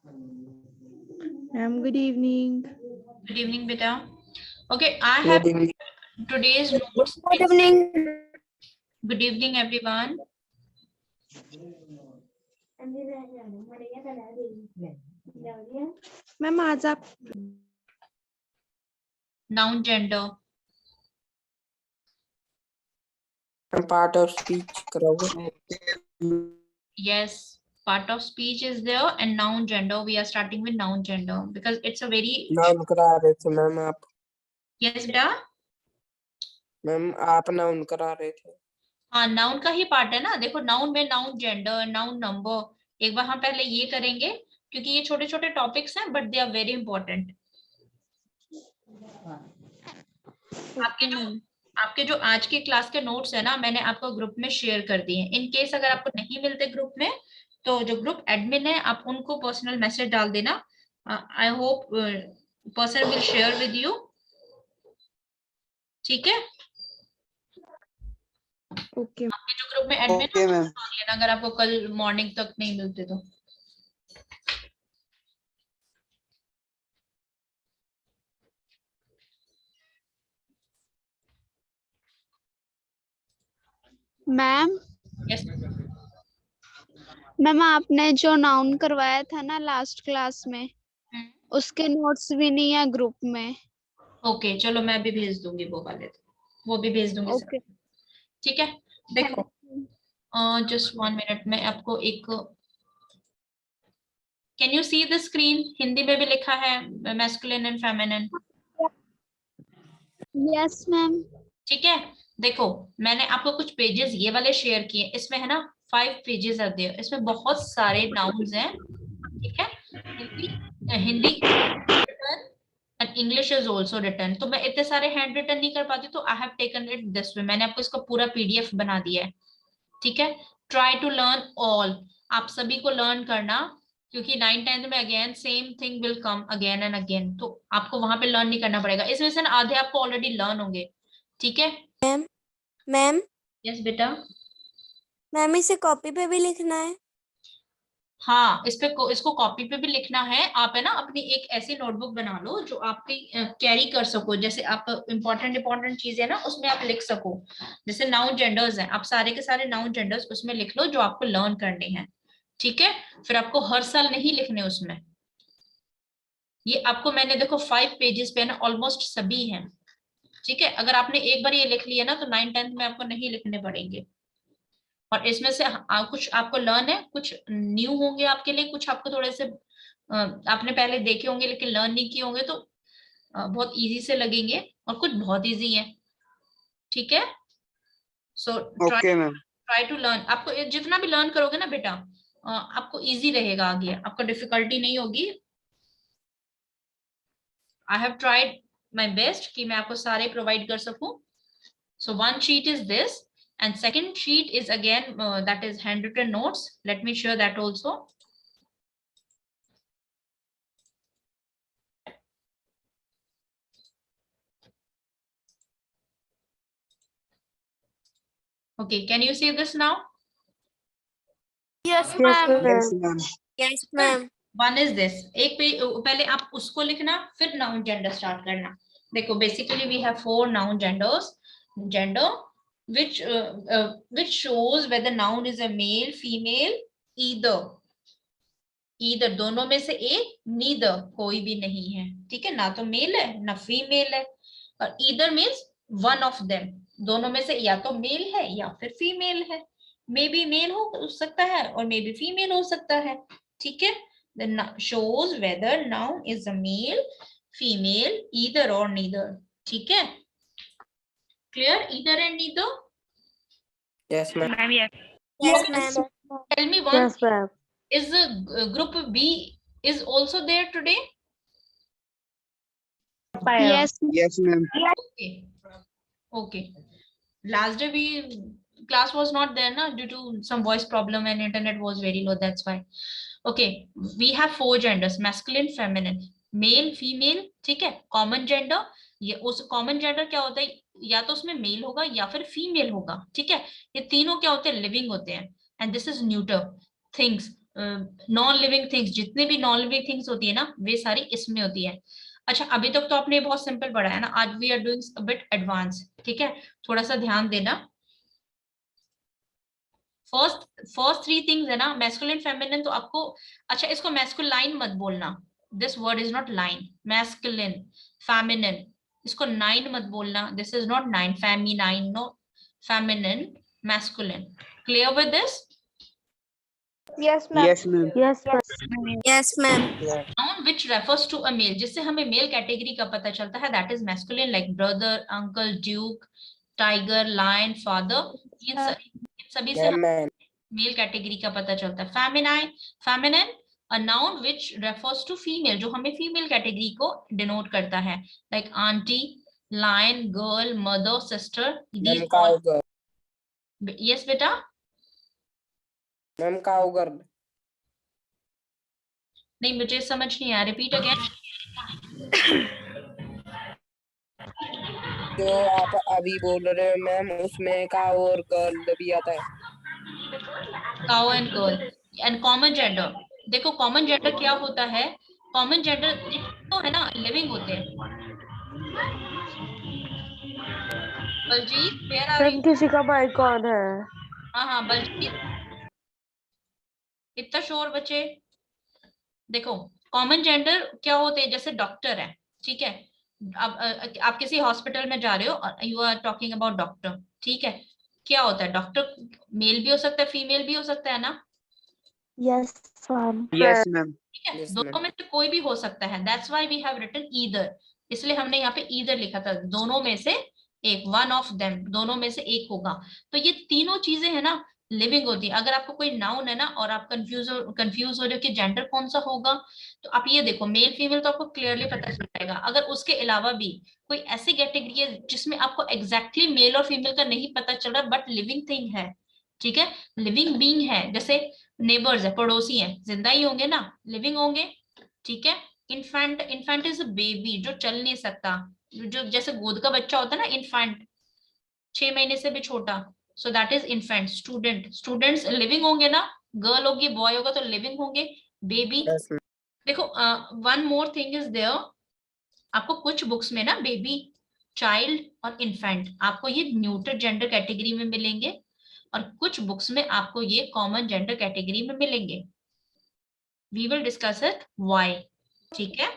Ma'am, good evening. Good evening, beta. Okay, I have Good evening. today's notes. Good evening. Good evening, everyone. Ma'am, आज आप Noun gender. Part of speech कराओगे? Yes, part of speech is there, and noun gender. We are starting with noun gender because it's a very noun करा रहे थे ma'am आप. yes, beta. Ma'am आप noun करा रहे थे. हाँ, नाउन का ही पार्ट है ना. देखो, नाउन में नाउन जेंडर, नाउन नंबर. एक बार हम पहले ये करेंगे क्योंकि ये छोटे छोटे टॉपिक्स हैं, but they are very important. आपके जो आज की क्लास के नोट्स है ना, मैंने आपको ग्रुप में शेयर कर दिए हैं. इन केस अगर आपको नहीं मिलते ग्रुप में, तो जो ग्रुप एडमिन है, आप उनको पर्सनल मैसेज डाल देना. I hope person will share with you. ठीक है. ओके. आपके जो ग्रुप में एडमिन है, डाल लेना अगर आपको कल मॉर्निंग तक नहीं मिलते तो. Ma'am yes. मैम आपने जो नाउन करवाया था ना लास्ट क्लास में, उसके नोट्स भी नहीं है ग्रुप में. ओके, चलो मैं भी भेज दूंगी वो वाले, वो भी भेज दूंगी. ओके. ठीक है. देखो, जस्ट 1 मिनट में आपको एक, can you see the screen? Hindi में भी लिखा है masculine and feminine. Yes ma'am. ठीक है. देखो, मैंने आपको कुछ पेजेस ये वाले शेयर किए. इसमें है ना 5 पेजेस आते हैं. इसमें बहुत सारे नाउन्स हैं. ठीक है. Hindi and English is also written. तो मैं इतने सारे हैंड रिटन नहीं कर पाती, तो I have taken it this way. मैंने आपको इसका पूरा पीडीएफ बना दिया है. ठीक है. Try to learn all. आप सभी को लर्न करना, क्योंकि 9th-10th में again same thing will come again and again. तो आपको वहां पे लर्न नहीं करना पड़ेगा. इसमें से ना आधे आपको ऑलरेडी लर्न होंगे. ठीक है. मैम यस बेटा. मैम इसे कॉपी पे भी लिखना है? हाँ, इसको कॉपी पे भी लिखना है. आप है ना अपनी एक ऐसी नोटबुक बना लो जो आपकी कैरी कर सको. जैसे आप इंपॉर्टेंट चीजें ना उसमें आप लिख सको. जैसे नाउन जेंडर्स हैं, आप सारे के सारे नाउन जेंडर्स उसमें लिख लो जो आपको लर्न करने हैं. ठीक है. फिर आपको हर साल नहीं लिखने उसमें. ये आपको मैंने देखो 5 पेजेस पे ना ऑलमोस्ट सभी हैं. ठीक है. अगर आपने एक बार ये लिख लिया ना, तो 9th-10th में आपको नहीं लिखने पड़ेंगे. और इसमें से कुछ आपको लर्न है, कुछ न्यू होंगे आपके लिए, कुछ आपको थोड़े से आपने पहले देखे होंगे लेकिन लर्न नहीं किए होंगे, तो बहुत इजी से लगेंगे, और कुछ बहुत इजी है. ठीक है. So try to learn. आपको जितना भी लर्न करोगे ना बेटा, आपको इजी रहेगा आगे, आपको डिफिकल्टी नहीं होगी. I have tried my best कि मैं आपको सारे प्रोवाइड कर सकूं. So one sheet is this, and second sheet is again that is handwritten notes. Let me share that also. Okay, can you see this now? Yes ma'am. Yes ma'am. One is this. एक पे पहले आप उसको लिखना, फिर noun gender start करना. देखो, basically we have 4 noun genders. Gender which shows whether noun is a male, female, either दोनों में से एक, neither कोई भी नहीं है. ठीक है. ना तो मेल है ना फीमेल है. और either means one of them. दोनों में से या तो मेल है या फिर फीमेल है. मे बी मेल हो सकता है और मे बी फीमेल हो सकता है. ठीक है. then shows whether noun is a male, female, either or neither. ठीक है. clear? Either and neither. Yes ma'am. Yes ma'am. Tell me one thing. Is group B is also there today? Yes. Yes ma'am. Okay. Okay. Last day class was not there na, due to some voice problem and internet was very low, that's why. Okay, we have 4 genders, masculine, feminine, male, female. ठीक है. Common gender, ये उस common gender क्या होता है? या तो उसमें मेल होगा या फिर फीमेल होगा. ठीक है. ये तीनों क्या होते हैं? लिविंग होते हैं. And this is neuter things. Non living things, जितने भी नॉन लिविंग थिंग्स होती है ना वे सारी इसमें होती है। अच्छा अभी तक तो आपने बहुत सिंपल पढ़ा है ना, आज we are doing bit advance, ठीक है, थोड़ा सा ध्यान देना। फर्स्ट फर्स्ट थ्री थिंग्स है ना, मैस्कुलिन फेमिनिन, तो आपको, अच्छा इसको मैस्कुलाइन मत बोलना, this word is not line, masculine feminine, इसको नाइन मत बोलना, this is not nine, feminine, no, feminine, masculine, clear with this? Yes, ma'am. Yes, ma'am. Yes, ma'am. Yes, ma'am. Noun which refers to a male, जिससे हमें male category का पता चलता है, that is masculine, like brother, uncle, duke, tiger, lion, father, इन सभी से ma'am मैं male category का पता चलता है। Feminine, feminine, a noun which refers to female, जो हमें फीमेल कैटेगरी को डिनोट करता है, like auntie, lion, girl, mother, sister, these ma'am all. काउगर yes बेटा, मैम काउगर नहीं मुझे समझ नहीं आया, रिपीट अगेन। जो आप अभी बोल रहे हो मैम उसमें काउ और गर्ल भी आता है। Cow and girl and common gender, देखो कॉमन जेंडर क्या होता है, कॉमन जेंडर तो है ना लिविंग होते हैं। Baljeet where are you? किसी का माइक ऑन है। हाँ बलजीत, इतना शोर बचे। देखो कॉमन जेंडर क्या होते हैं, जैसे डॉक्टर है, ठीक है, आप किसी हॉस्पिटल में जा रहे हो, you are talking about doctor, ठीक है, क्या होता है, डॉक्टर मेल भी हो सकता है, फीमेल भी हो सकता है ना, Yes, ma'am. Yes, ma'am. ठीक है, Yes, दोनों ma'am. में से कोई भी हो सकता है, that's why we have written either, इसलिए हमने यहाँ पे ईदर लिखा था, दोनों में से एक, वन ऑफ देम, दोनों में से एक होगा। तो ये तीनों चीजें है ना लिविंग होती है। अगर आपको कोई नाउन है ना और आप कंफ्यूज हो रहे हो कि जेंडर कौन सा होगा, तो आप ये देखो मेल फीमेल तो आपको क्लियरली पता चल जाएगा। अगर उसके अलावा भी कोई ऐसी कैटेगरी है जिसमें आपको एग्जैक्टली मेल और फीमेल का नहीं पता चल रहा बट लिविंग थिंग है, ठीक है, लिविंग बीइंग है, जैसे नेबर्स है, पड़ोसी है, जिंदा ही होंगे ना, लिविंग होंगे, ठीक है। Infant, infant is a baby जो चल नहीं सकता, जो जैसे गोद का बच्चा होता है ना इन्फेंट, 6 महीने से भी छोटा, so that is infant. Student, students living होंगे ना, गर्ल होगी बॉय होगा तो लिविंग होंगे। Baby, Yes, ma'am. देखो one more thing is there, आपको कुछ बुक्स में ना बेबी, चाइल्ड और इन्फेंट आपको ये न्यूटर जेंडर कैटेगरी में मिलेंगे, और कुछ बुक्स में आपको ये कॉमन जेंडर कैटेगरी में मिलेंगे। We will discuss it why, ठीक है।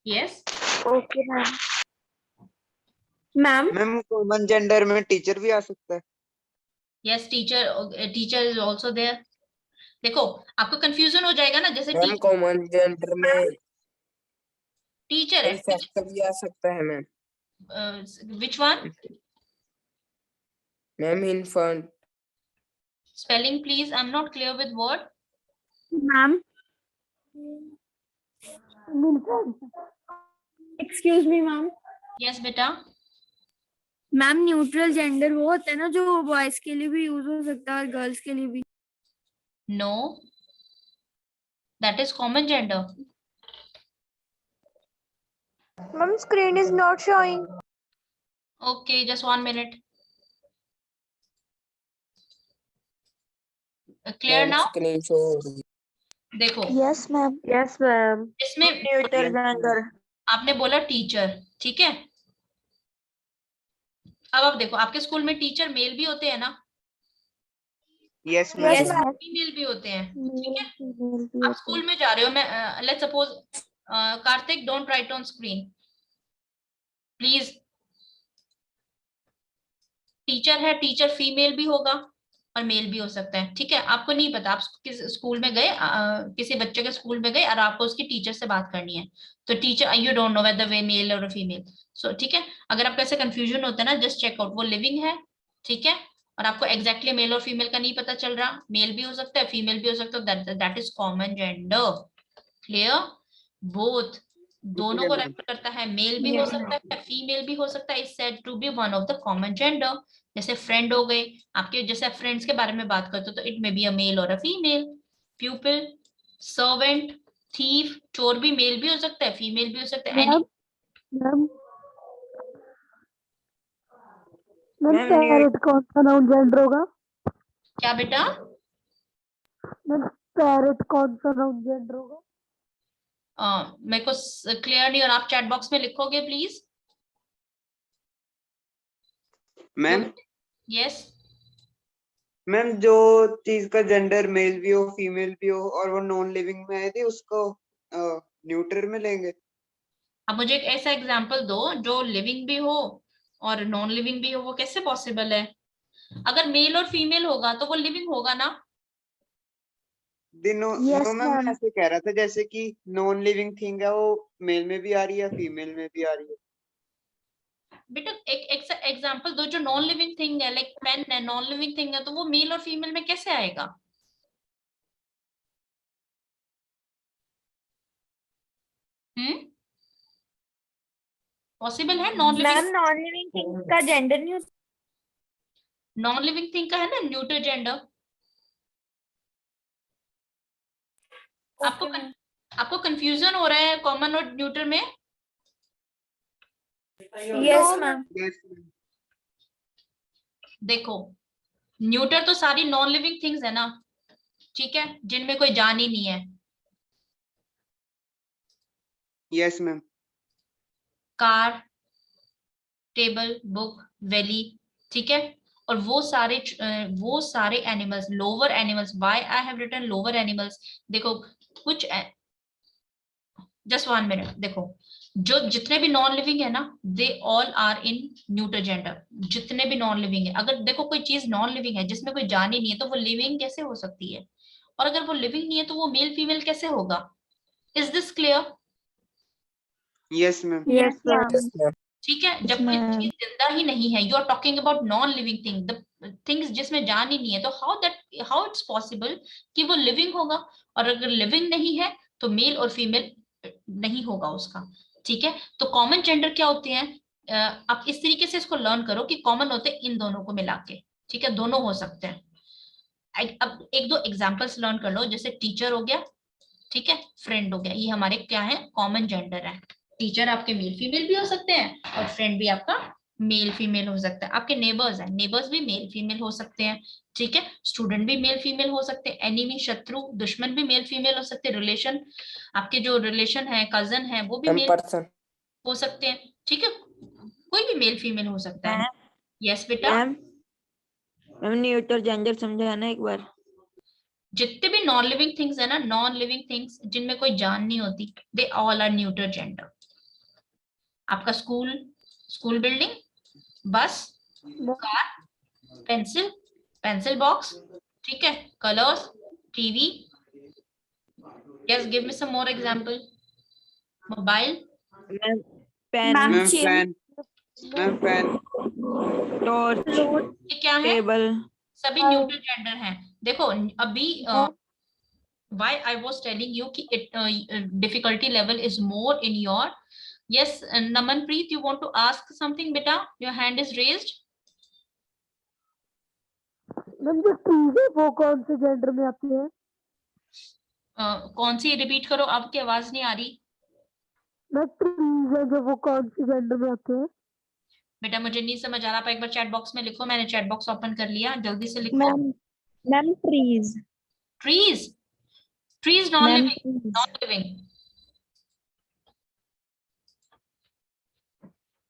Yes Okay, ma'am. Ma'am. Ma'am common gender में टीचर भी आ सकता है। Yes, teacher, teacher is also there. देखो आपको कंफ्यूजन हो जाएगा ना, जैसे मैम कॉमन जेंडर में टीचर है, इन्फेक्ट भी आ सकता है ma'am. Which one, ma'am infant spelling please, I am not clear with word. Ma'am. Excuse me, ma'am. Yes बेटा, मैम न्यूट्रल जेंडर वो होता है ना जो बॉयज के लिए भी यूज हो सकता है और गर्ल्स के लिए भी। No, that is common gender. Ma'am, screen is not showing. Okay just 1 minute, clear ma'am now. Screen show हो रही देखो Yes, ma'am. Yes, ma'am. इसमें Neutral gender. आपने बोला टीचर, ठीक है, अब आप देखो आपके स्कूल में टीचर मेल भी होते हैं ना, yes Yes, ma'am. ma'am. Female भी होते हैं, ठीक है। Female भी आप होते स्कूल में जा रहे हो, मैं let's suppose, Kartik don't write on screen please. Teacher है, टीचर फीमेल भी होगा और मेल भी हो सकता है, ठीक है। आपको नहीं पता, आप किस स्कूल में गए, किसी बच्चे के स्कूल में गए और आपको उसकी टीचर से बात करनी है, तो teacher, you don't know whether they male और फीमेल, सो ठीक है। अगर आपको ऐसे कंफ्यूजन होता है ना, जस्ट चेक आउट वो लिविंग है, ठीक है, और आपको एग्जैक्टली मेल और फीमेल का नहीं पता चल रहा, मेल भी हो सकता है फीमेल भी हो सकता है, that is common gender. Clear, both, दोनों को रेफर करता है, मेल भी हो सकता है फीमेल भी हो सकता है, is said to be one of the common gender. जैसे फ्रेंड हो गए आपके, जैसे आप फ्रेंड्स के बारे में बात करते हो तो it may be a male और a female. Pupil, servant, thief, चोर भी मेल भी हो सकता है फीमेल भी हो सकता है। हैं। मैम Ma'am, पैरेट कौन सा नाउन जेंडर होगा? क्या बेटा, मैम पैरट कौन सा नाउन जेंडर होगा? मेरे को क्लियर नहीं, और आप चैट बॉक्स में लिखोगे प्लीज। मैम यस, मैम जो चीज का जेंडर मेल भी हो फीमेल भी हो और वो नॉन लिविंग में है थी उसको न्यूटर में लेंगे। अब मुझे एक ऐसा एग्जांपल दो जो लिविंग भी हो और नॉन लिविंग भी हो, वो कैसे पॉसिबल है? अगर मेल और फीमेल होगा तो वो लिविंग होगा ना। दिनों Yes, नो मैम मैं ma'am. ऐसे कह रहा था जैसे कि नॉन लिविंग थिंग है वो मेल में भी आ रही है फीमेल में भी आ रही है। बेटा एक एग्जांपल दो जो नॉन लिविंग थिंग है, लाइक पेन है, नॉन लिविंग थिंग है, तो वो मेल और फीमेल में कैसे आएगा? पॉसिबल है? Non living, ma'am non living things का जेंडर नहीं होता। नॉन लिविंग थिंग का है ना न्यूटर जेंडर। आपको कंफ्यूजन हो रहा है कॉमन और न्यूटर में? Yes ma'am. Yes, देखो, न्यूटर तो सारी नॉन लिविंग थिंग्स है ना, ठीक है, जिनमें कोई जान ही नहीं है। Yes ma'am. Car, table, book, valley, ठीक है, और वो सारे animals, lower animals, why I have written lower animals. देखो कुछ, जस्ट 1 मिनट, देखो जो जितने भी नॉन लिविंग है ना, they all are in neuter gender. जितने भी नॉन लिविंग है, अगर देखो कोई चीज नॉन लिविंग है जिसमें कोई जान ही नहीं है, तो वो लिविंग कैसे हो सकती है? और अगर वो लिविंग नहीं है तो वो मेल फीमेल कैसे होगा? Is this clear? Yes ma'am. Yes ma'am. Yes, ma'am. ठीक है, जब कोई चीज जिंदा ही नहीं है, you are talking about non living thing, the things जिसमें जान ही नहीं है, तो हाउ इट्स पॉसिबल कि वो लिविंग होगा? और अगर लिविंग नहीं है तो मेल और फीमेल नहीं होगा उसका। ठीक है, तो कॉमन जेंडर क्या होते हैं? आप इस तरीके से इसको लर्न करो कि कॉमन होते हैं इन दोनों को मिला के। ठीक है, दोनों हो सकते हैं। अब एक दो एग्जांपल्स लर्न कर लो, जैसे टीचर हो गया, ठीक है, फ्रेंड हो गया, ये हमारे क्या है? कॉमन जेंडर है। टीचर आपके मेल फीमेल भी हो सकते हैं और फ्रेंड भी आपका मेल फीमेल हो सकता है। आपके नेबर्स हैं, नेबर्स भी मेल फीमेल हो सकते हैं। ठीक है, स्टूडेंट भी मेल फीमेल हो सकते हैं। एनिमी, शत्रु, दुश्मन भी मेल फीमेल हो सकते हैं। रिलेशन, आपके जो रिलेशन है, कजन है, वो भी Ma'am, मेल person. हो सकते हैं। ठीक है, कोई भी मेल फीमेल हो सकता है। यस बेटा। मैम न्यूटर जेंडर समझाना एक बार। जितने भी नॉन लिविंग थिंग्स है ना, नॉन लिविंग थिंग्स जिनमें कोई जान नहीं होती, they all are neuter gender. आपका school, school building, bus, car, pencil, pencil box, ठीक है, colours, TV. Yes, give me some more example. Mobile, ma'am pen, ma'am ma'am chair, fan, ma'am fan, torch, ये क्या है? Table. सभी neuter gender हैं। देखो अभी why I was telling you कि difficulty level is more in your. Yes, Namanpreet, you want to ask something beta? Your hand is raised. Ma'am जो trees है वो कौन से जेंडर में आती है? कौन सी? रिपीट करो, आपकी आवाज नहीं आ रही। मैं ट्रीज है जो वो कौन से जेंडर में आते हैं? बेटा मुझे नहीं समझ आ रहा, आप एक बार चैट बॉक्स में लिखो। मैंने चैट बॉक्स ओपन कर लिया, जल्दी से लिखो। Ma'am trees. Trees, trees non living, non living.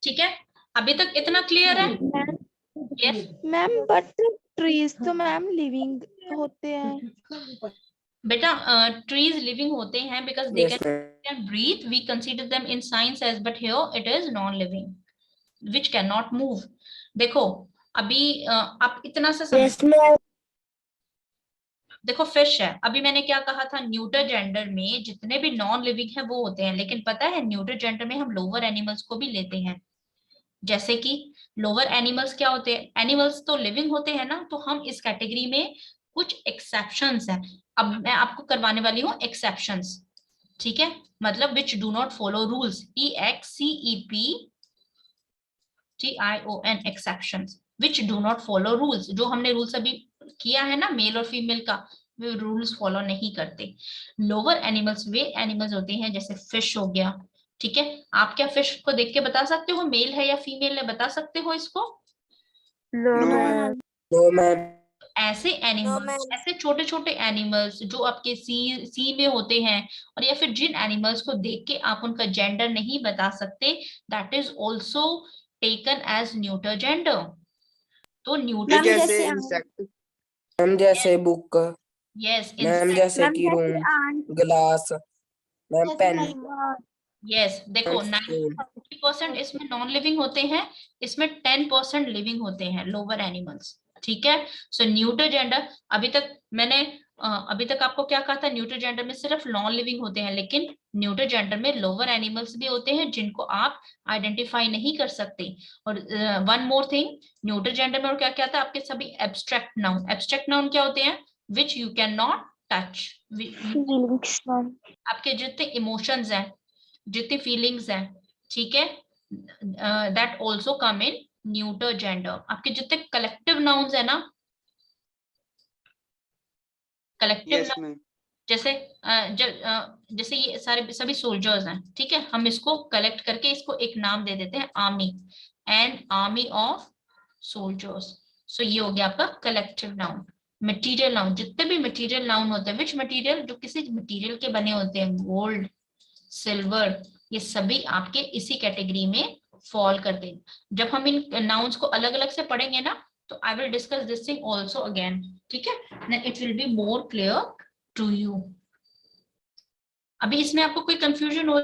ठीक है, अभी तक इतना क्लियर है? यस मैम बट ट्रीज तो मैम लिविंग होते हैं। बेटा, ट्रीज लिविंग होते हैं because they Yes, ma'am. can breathe. We consider them in science as, but here it is non-living, which cannot move. देखो अभी आप इतना सा समझ। Yes ma'am. देखो फिश है, अभी मैंने क्या कहा था? न्यूटर जेंडर में जितने भी नॉन लिविंग है वो होते हैं, लेकिन पता है न्यूटर जेंडर में हम लोअर एनिमल्स को भी लेते हैं। जैसे कि लोअर एनिमल्स क्या होते हैं? एनिमल्स तो लिविंग होते हैं ना, तो हम इस कैटेगरी में कुछ एक्सेप्शंस हैं। अब मैं आपको करवाने वाली हूँ एक्सेप्शंस, ठीक है, मतलब which do not follow rules, EXCEPTION, exceptions, which do not follow rules. जो हमने रूल्स अभी किया है ना मेल और फीमेल का, वे रूल्स फॉलो नहीं करते। लोअर एनिमल्स वे एनिमल्स होते हैं जैसे फिश हो गया। ठीक है, आप क्या फिश को देख के बता सकते हो मेल है या फीमेल है? बता सकते हो इसको? No ma'am. No, ma'am. ऐसे एनिमल्स, ma'am. ऐसे छोटे छोटे एनिमल्स जो आपके सी में होते हैं, और या फिर जिन एनिमल्स को देख के आप उनका जेंडर नहीं बता सकते, that is also taken as neuter gender. तो न्यूटर मैम जैसे जैसे इंसेक्ट, मैम जैसे बुक, यस, मैम जैसे मैम कि जैसे room, ant glass, ma'am pen, yes, देखो मैम स्पून। 90% इसमें नॉन लिविंग होते हैं, इसमें 10% लिविंग होते हैं, लोअर एनिमल्स। ठीक है, सो न्यूटर जेंडर, अभी तक आपको क्या कहा था, न्यूटर जेंडर में सिर्फ नॉन लिविंग होते हैं, लेकिन न्यूटर जेंडर में लोअर एनिमल्स भी होते हैं जिनको आप आइडेंटिफाई नहीं कर सकते। और one more thing, neuter gender में और क्या क्या था, आपके सभी एब्स्ट्रैक्ट नाउन, एब्स्ट्रैक्ट नाउन क्या होते हैं, which you can not touch, feelings ma'am. आपके जितने इमोशंस हैं, जितनी फीलिंग्स हैं, ठीक है, that also come in neuter gender. आपके जितने कलेक्टिव नाउन्स है ना, कलेक्टिव यस मैम, जैसे जैसे ये सारे सभी सोल्जर्स हैं, ठीक है, हम इसको कलेक्ट करके इसको एक नाम दे देते हैं, army, an army of soldiers. So ये हो गया आपका कलेक्टिव नाउन। मटेरियल नाउन, जितने भी मटेरियल नाउन होते हैं, विच मटेरियल, जो किसी मटेरियल के बने होते हैं, गोल्ड, सिल्वर, ये सभी आपके इसी कैटेगरी में फॉल करते हैं। जब हम इन नाउन्स को अलग अलग से पढ़ेंगे ना, तो I will discuss this thing also again, ठीक है, then it will be more clear to you. अभी इसमें आपको कोई कंफ्यूजन हो